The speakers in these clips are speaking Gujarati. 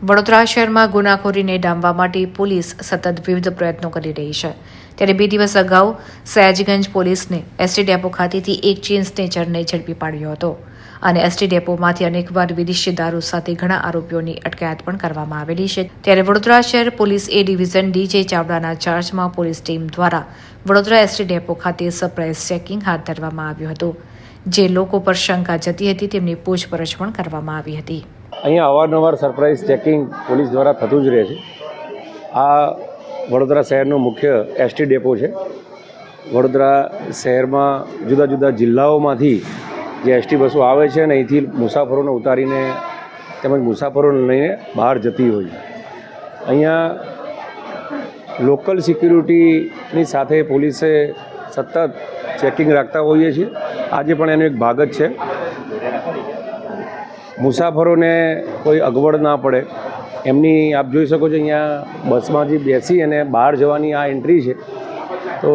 વડોદરા શહેરમાં ગુનાખોરીને ડામવા માટે પોલીસ સતત વિવિધ પ્રયત્નો કરી રહી છે, ત્યારે 2 દિવસ અગાઉ સયાજીગંજ પોલીસને એસટી ડેપો ખાતેથી એક ચેઇન સ્નેચરને ઝડપી પાડ્યો હતો અને એસટી ડેપોમાંથી અનેકવાર વિદેશી દારૂ સાથે ઘણા આરોપીઓની અટકાયત પણ કરવામાં આવેલી છે। ત્યારે વડોદરા શહેર પોલીસ એ ડિવિઝન ડીજે ચાવડાના ચાર્જમાં પોલીસ ટીમ દ્વારા વડોદરા એસટી ડેપો ખાતે સરપ્રાઇઝ ચેકિંગ હાથ ધરવામાં આવ્યું હતું, જે લોકો પર શંકા જતી હતી તેમની પૂછપરછ પણ કરવામાં આવી હતી। અહીંયા અવારનવાર સરપ્રાઇઝ ચેકિંગ પોલીસ દ્વારા થતું જ રહે છે। આ વડોદરા શહેરનો મુખ્ય એસટી ડેપો છે। વડોદરા શહેરમાં જુદા જુદા જિલ્લાઓમાંથી જે એસટી બસો આવે છે અને અહીંથી મુસાફરોને ઉતારીને તેમજ મુસાફરોને લઈને બહાર જતી હોય છે। અહીંયા લોકલ સિક્યુરિટીની સાથે પોલીસે સતત ચેકિંગ રાખતા હોઈએ છીએ। આજે પણ એનો એક ભાગ જ છે। મુસાફરોને કોઈ અગવડ ના પડે એમની આપ જોઈ શકો છો, અહીંયા બસમાંથી બેસી અને બહાર જવાની આ એન્ટ્રી છે, તો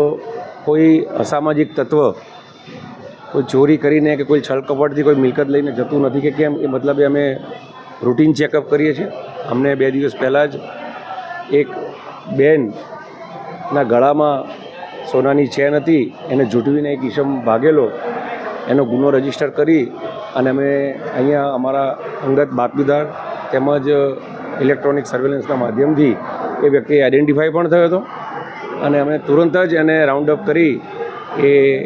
કોઈ અસામાજિક તત્વ કોઈ ચોરી કરીને કે કોઈ છલકપટથી કોઈ મિલકત લઈને જતું નથી કે કેમ, એ મતલબે અમે રૂટીન ચેકઅપ કરીએ છીએ। અમને 2 દિવસ પહેલાં જ એક બેનના ગળામાં સોનાની ચેન હતી, એને ઝૂંટવીને એક ઈસમ ભાગેલો, એનો ગુનો રજીસ્ટર કરી અને અમે અહીંયા અમારા અંગત બાતમીદાર તેમજ ઇલેક્ટ્રોનિક સર્વેલન્સના માધ્યમથી એ વ્યક્તિ આઈડેન્ટિફાઈ પણ થયો હતો અને અમે તુરંત જ એને રાઉન્ડ અપ કરી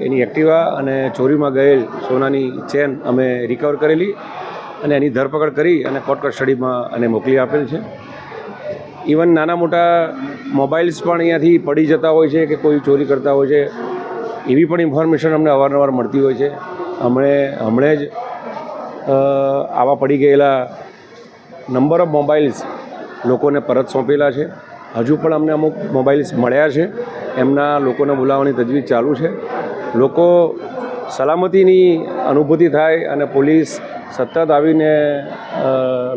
એની એક્ટિવા અને ચોરીમાં ગયેલ સોનાની ચેન અમે રિકવર કરેલી અને એની ધરપકડ કરી અને કોર્ટ કસ્ટડીમાં એને મોકલી આપેલ છે। ઇવન નાના મોટા મોબાઈલ્સ પણ અહીંયાથી પડી જતા હોય છે કે કોઈ ચોરી કરતા હોય છે, એવી પણ ઇન્ફોર્મેશન અમને અવારનવાર મળતી હોય છે। હમણે જ આવા પડી ગયેલા નંબર ઓફ મોબાઈલ્સ લોકોને પરત સોંપેલા છે। હજુ પણ અમને અમુક મોબાઈલ્સ મળ્યા છે, એમના લોકોને બોલાવવાની તજવીજ ચાલુ છે। લોકો સલામતીની અનુભૂતિ થાય અને પોલીસ સતત આવીને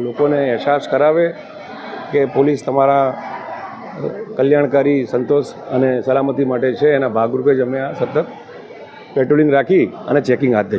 લોકોને અહેસાસ કરાવે કે પોલીસ તમારા કલ્યાણકારી, સંતોષ અને સલામતી માટે છે। એના ભાગરૂપે જ અમે આ સતત પેટ્રોલિંગ રાખી અને ચેકિંગ હાથ ધરી।